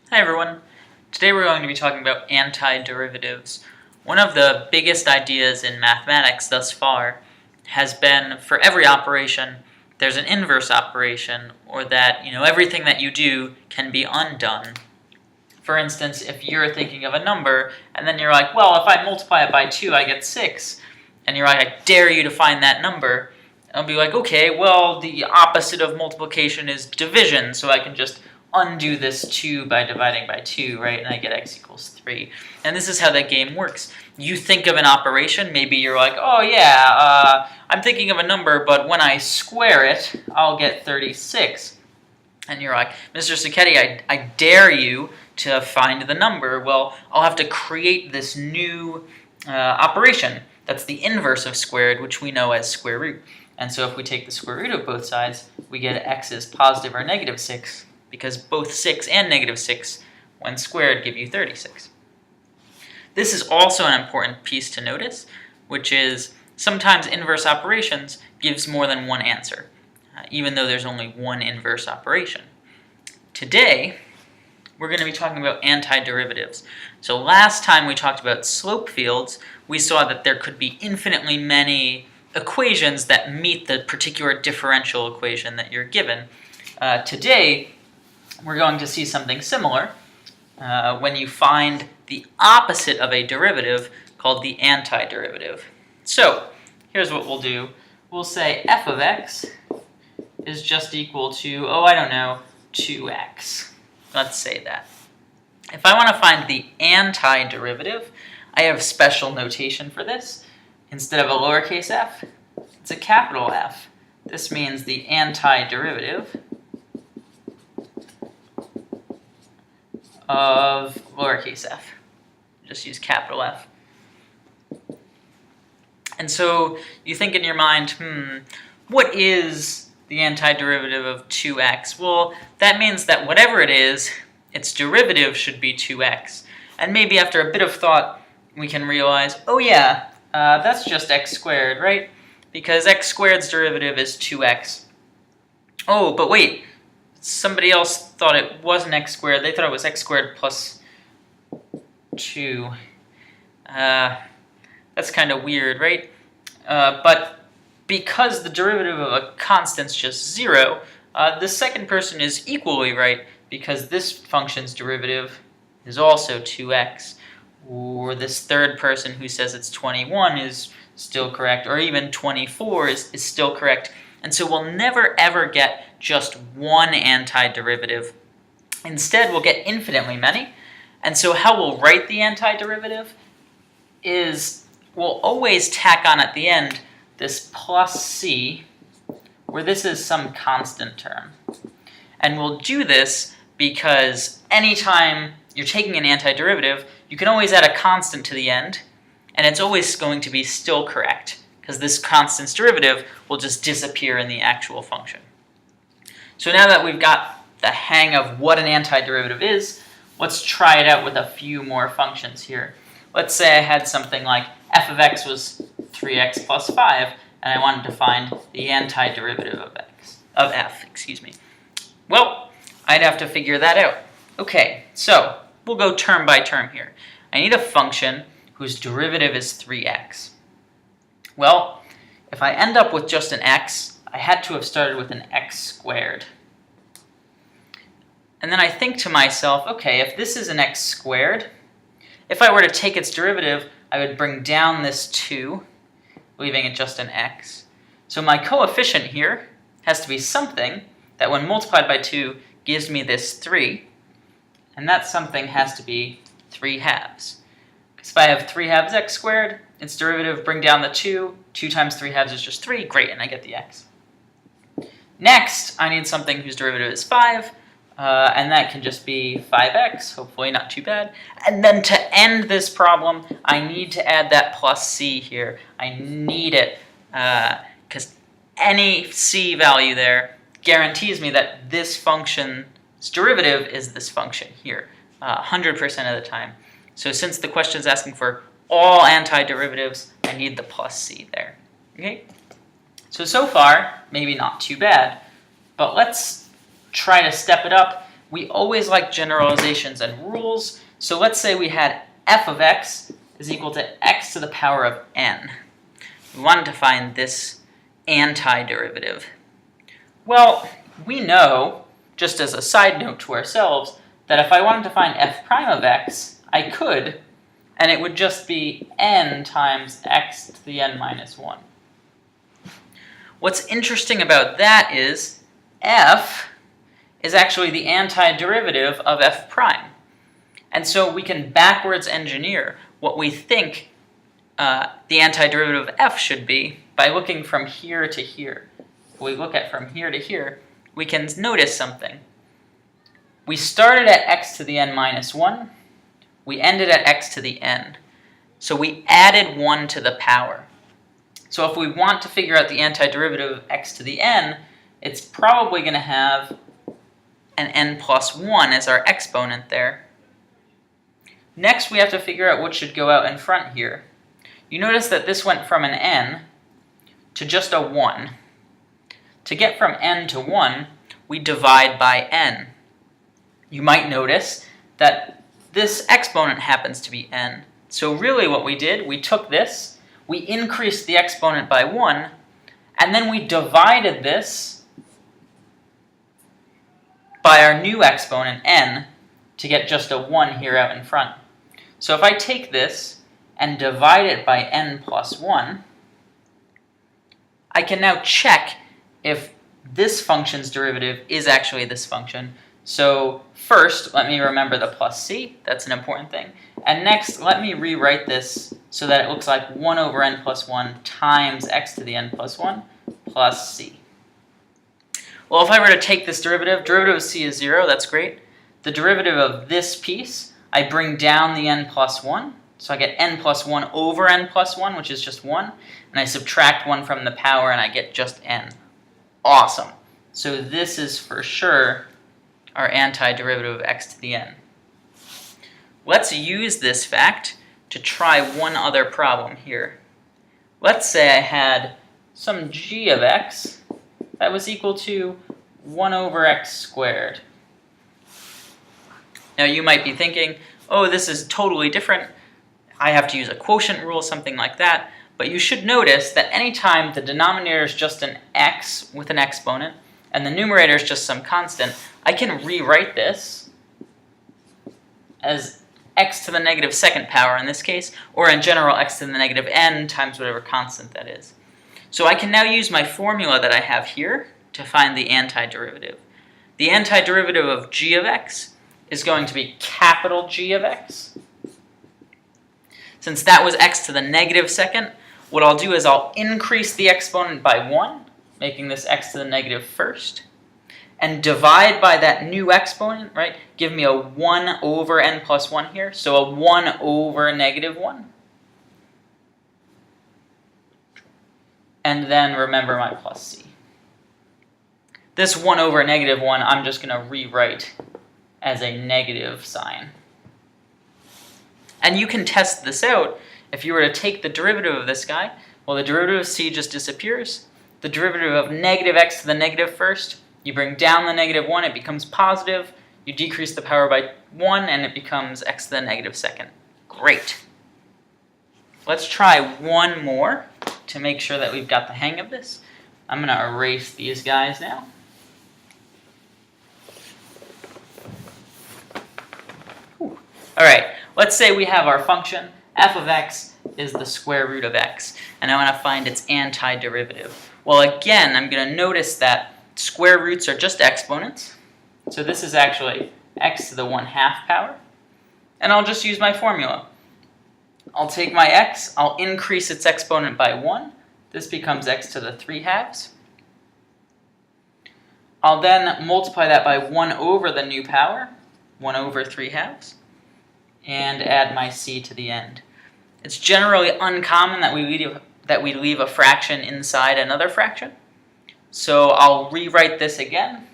Hi everyone. Today we're going to be talking about antiderivatives. One of the biggest ideas in mathematics thus far has been for every operation there's an inverse operation, or that everything that you do can be undone. For instance, if you're thinking of a number and then you're like, well, if I multiply it by 2 I get 6, and you're like, I dare you to find that number, I'll be like, okay, well, the opposite of multiplication is division, so I can just undo this 2 by dividing by 2, right? And I get x equals 3. And this is how that game works. You think of an operation, maybe you're like, oh yeah, I'm thinking of a number, but when I square it, I'll get 36. And you're like, Mr. Sacchetti, I dare you to find the number. Well, I'll have to create this new operation. That's the inverse of squared, which we know as square root. And so if we take the square root of both sides, we get x is positive or negative 6, because both 6 and negative 6, when squared, give you 36. This is also an important piece to notice, which is sometimes inverse operations gives more than one answer, even though there's only one inverse operation. Today, we're going to be talking about antiderivatives. So last time we talked about slope fields, we saw that there could be infinitely many equations that meet the particular differential equation that you're given. Today, we're going to see something similar when you find the opposite of a derivative called the antiderivative. So here's what we'll do. We'll say f of x is just equal to, 2x. Let's say that. If I want to find the antiderivative, I have special notation for this. Instead of a lowercase f, it's a capital F. This means the antiderivative of lowercase f. Just use capital F. And so you think in your mind, what is the antiderivative of 2x? Well, that means that whatever it is, its derivative should be 2x. And maybe after a bit of thought, we can realize, oh yeah, that's just x squared, right? Because x squared's derivative is 2x. Oh, but wait, somebody else thought it wasn't x squared. They thought it was x squared plus 2. That's kind of weird, right? But because the derivative of a constant's just 0, the second person is equally right, because this function's derivative is also 2x. Or this third person who says it's 21 is still correct, or even 24 is still correct. And so we'll never ever get just one antiderivative. Instead, we'll get infinitely many. And so how we'll write the antiderivative is we'll always tack on at the end this plus c, where this is some constant term. And we'll do this because anytime you're taking an antiderivative, you can always add a constant to the end, and it's always going to be still correct, because this constant's derivative will just disappear in the actual function. So now that we've got the hang of what an antiderivative is, let's try it out with a few more functions here. Let's say I had something like f of x was 3x plus 5, and I wanted to find the antiderivative of f. Well, I'd have to figure that out. Okay, so we'll go term by term here. I need a function whose derivative is 3x. Well, if I end up with just an x, I had to have started with an x squared. And then I think to myself, okay, if this is an x squared, if I were to take its derivative, I would bring down this 2, leaving it just an x. So my coefficient here has to be something that when multiplied by 2 gives me this 3, and that something has to be 3 halves. Because if I have 3 halves x squared, its derivative, bring down the 2, 2 times 3 halves is just 3, great, and I get the x. Next, I need something whose derivative is 5, and that can just be 5x, hopefully not too bad. And then to end this problem, I need to add that plus c here. I need it, because any c value there guarantees me that this function's derivative is this function here, 100% of the time. So since the question is asking for all antiderivatives, I need the plus c there. Okay? So far, maybe not too bad, but let's try to step it up we always like generalizations and rules. So let's say we had f of x is equal to x to the power of n. We wanted to find this antiderivative. Well, we know, just as a side note to ourselves, that if I wanted to find f prime of x, I could, and it would just be n times x to the n minus 1. What's interesting about that is f is actually the antiderivative of f prime. And so we can backwards engineer what we think the antiderivative of f should be by looking from here to here. If we look at from here to here, we can notice something. We started at x to the n minus 1. We ended at x to the n. So we added 1 to the power. So if we want to figure out the antiderivative of x to the n, it's probably going to have an n plus 1 as our exponent there. Next, we have to figure out what should go out in front here. You notice that this went from an n to just a 1. To get from n to 1, we divide by n. You might notice that this exponent happens to be n. So really what we did, we took this, we increased the exponent by 1, and then we divided this by our new exponent, n, to get just a 1 here out in front. So if I take this and divide it by n plus 1, I can now check if this function's derivative is actually this function. So first, let me remember the plus c, that's an important thing. And next, let me rewrite this so that it looks like 1 over n plus 1 times x to the n plus 1 plus c. Well, if I were to take this derivative of c is 0, that's great. The derivative of this piece, I bring down the n plus 1, so I get n plus 1 over n plus 1, which is just 1, and I subtract 1 from the power and I get just n. Awesome. So this is for sure our antiderivative of x to the n. Let's use this fact to try one other problem here. Let's say I had some g of x that was equal to 1 over x squared. Now you might be thinking, oh, this is totally different. I have to use a quotient rule, something like that. But you should notice that anytime the denominator is just an x with an exponent, and the numerator is just some constant, I can rewrite this as x to the negative second power in this case, or in general x to the negative n times whatever constant that is. So I can now use my formula that I have here to find the antiderivative. The antiderivative of g of x is going to be capital G of x. Since that was x to the negative second, what I'll do is I'll increase the exponent by 1, making this x to the negative first, and divide by that new exponent, right? Give me a 1 over n plus 1 here, so a 1 over negative 1. And then remember my plus c. This 1 over negative 1, I'm just going to rewrite as a negative sign. And you can test this out. If you were to take the derivative of this guy, well, the derivative of c just disappears. The derivative of negative x to the negative first, you bring down the negative 1, it becomes positive. You decrease the power by 1, and it becomes x to the negative second. Great. Let's try one more to make sure that we've got the hang of this. I'm going to erase these guys now. All right, let's say we have our function, f of x is the square root of x, and I want to find its antiderivative. Well, again, I'm going to notice that square roots are just exponents, so this is actually x to the 1/2 power, and I'll just use my formula. I'll take my x, I'll increase its exponent by 1, this becomes x to the 3/2. I'll then multiply that by 1 over the new power, 1 over 3/2. And add my c to the end. It's generally uncommon that we leave a fraction inside another fraction. So I'll rewrite this again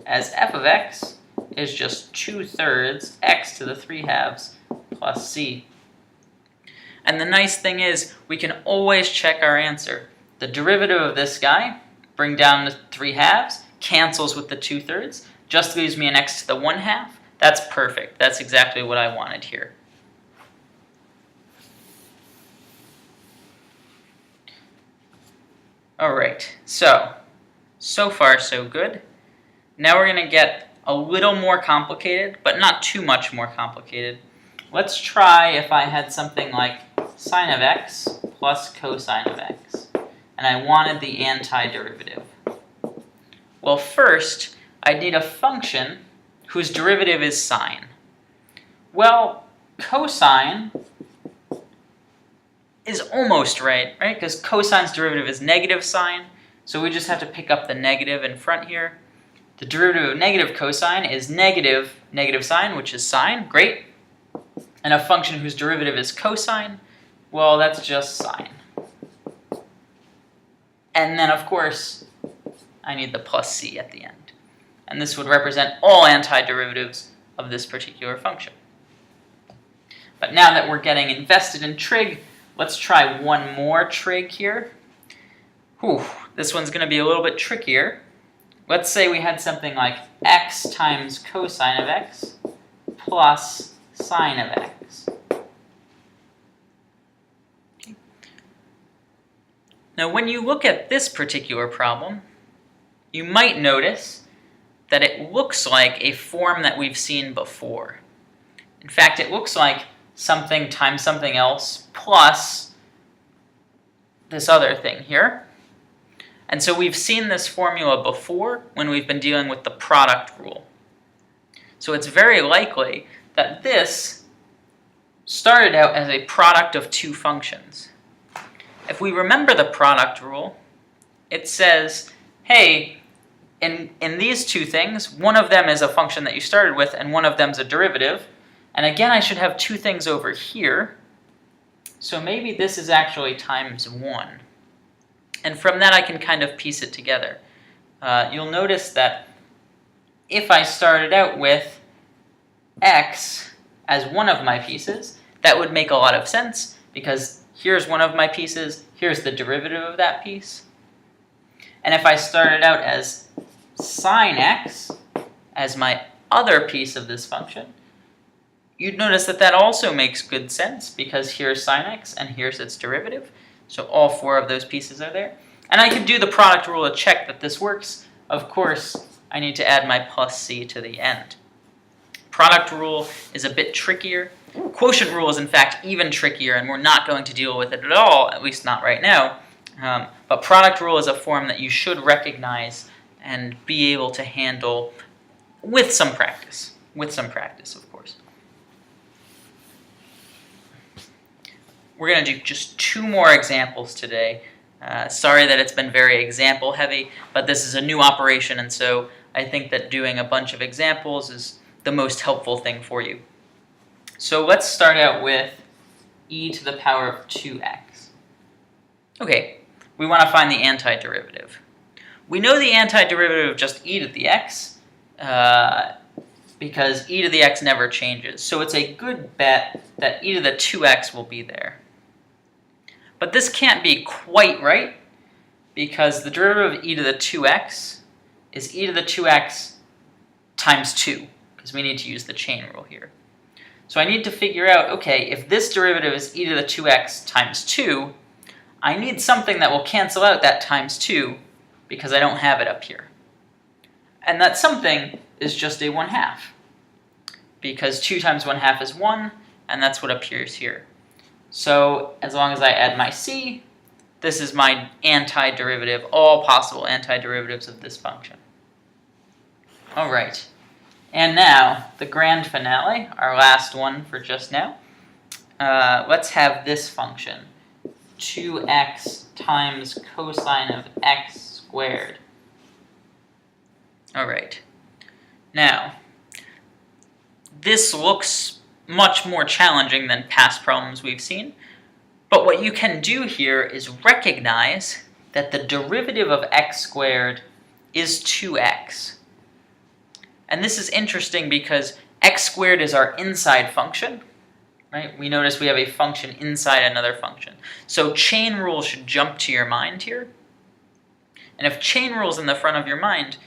as f of x is just 2/3 x to the 3/2 plus c. And the nice thing is we can always check our answer. The derivative of this guy, bring down the 3/2, cancels with the 2/3. just leaves me an x to the 1/2. That's perfect. That's exactly what I wanted here. Alright, so far so good. Now we're going to get a little more complicated, but not too much more complicated. Let's try if I had something like sine of x plus cosine of x, and I wanted the antiderivative. Well, first, I'd need a function whose derivative is sine. Well, cosine is almost right? Because cosine's derivative is negative sine, so we just have to pick up the negative in front here. The derivative of negative cosine is negative sine, which is sine, great. And a function whose derivative is cosine, well, that's just sine. And then, of course, I need the plus c at the end. And this would represent all antiderivatives of this particular function. But now that we're getting invested in trig, let's try one more trig here. This one's going to be a little bit trickier. Let's say we had something like x times cosine of x plus sine of x. Okay. Now when you look at this particular problem, you might notice that it looks like a form that we've seen before. In fact, it looks like something times something else plus this other thing here. And so we've seen this formula before when we've been dealing with the product rule. So it's very likely that this started out as a product of two functions. If we remember the product rule, it says, hey, in these two things, one of them is a function that you started with and one of them is a derivative. And again, I should have two things over here. So maybe this is actually times 1. And from that, I can kind of piece it together. You'll notice that if I started out with x as one of my pieces, that would make a lot of sense, because here's one of my pieces, here's the derivative of that piece. And if I started out as sine x as my other piece of this function, you'd notice that that also makes good sense, because here's sine x and here's its derivative. So all four of those pieces are there. And I can do the product rule to check that this works. Of course, I need to add my plus c to the end. Product rule is a bit trickier. Quotient rule is in fact even trickier, and we're not going to deal with it at all, at least not right now. But product rule is a form that you should recognize and be able to handle with some practice. With some practice, of course. We're going to do just two more examples today. Sorry that it's been very example heavy, but this is a new operation, and so I think that doing a bunch of examples is the most helpful thing for you. So let's start out with e to the power of 2x. Okay, we want to find the antiderivative. We know the antiderivative of just e to the x because e to the x never changes. So it's a good bet that e to the 2x will be there. But this can't be quite right, because the derivative of e to the 2x is e to the 2x times 2, because we need to use the chain rule here. So I need to figure out, okay, if this derivative is e to the 2x times 2, I need something that will cancel out that times 2, because I don't have it up here. And that something is just a 1/2, because 2 times 1/2 is 1, and that's what appears here. So as long as I add my c, this is my antiderivative, all possible antiderivatives of this function. All right, and now the grand finale, our last one for just now. Let's have this function, 2x times cosine of x squared. All right, now this looks much more challenging than past problems we've seen, but what you can do here is recognize that the derivative of x squared is 2x. And this is interesting because x squared is our inside function, right? We notice we have a function inside another function. So chain rule should jump to your mind here. And if chain rule is in the front of your mind,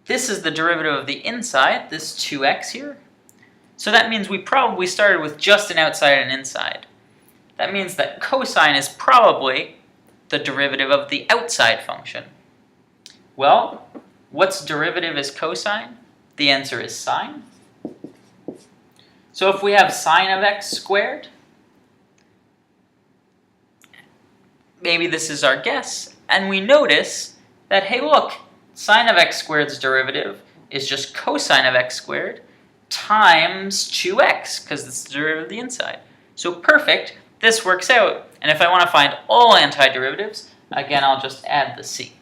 This is the derivative of the inside, this 2x here. So that means we probably started with just an outside and inside. That means that cosine is probably the derivative of the outside function. Well, what's derivative is cosine? The answer is sine. So if we have sine of x squared, maybe this is our guess, and we notice that, hey look, sine of x squared's derivative is just cosine of x squared times 2x, because it's the derivative of the inside. So perfect, this works out. And if I want to find all antiderivatives, again, I'll just add the c.